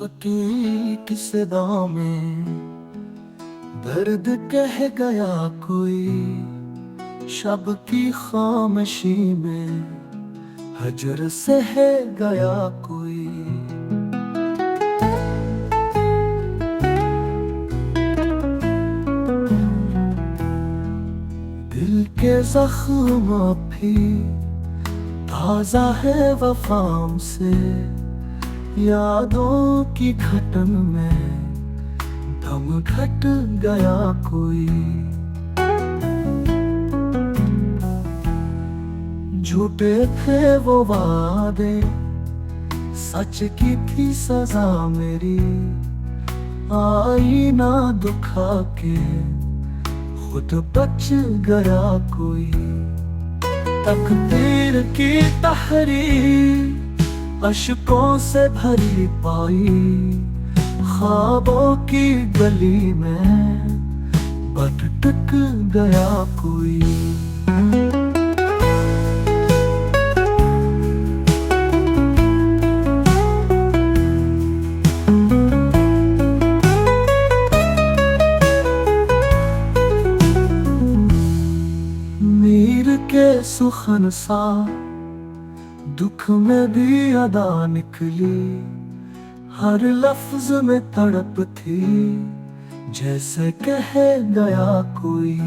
टूटी किस दाम में दर्द कह गया कोई, शब की खामोशी में हजर सह गया कोई। दिल के जख्म भी ताजा है वफाम से, यादों की घटन में दम घट गया कोई। झूठे थे वो वादे, सच की थी सजा मेरी, आईना दुखा के खुद बच गया कोई। तकदीर की तहरीर अशकों से भरी पाई, ख्वाबों की गली में भटक गया कोई। मीर के सुखन सा दुख में भी अदा निकली, हर लफ्ज में तड़प थी जैसे कह गया कोई।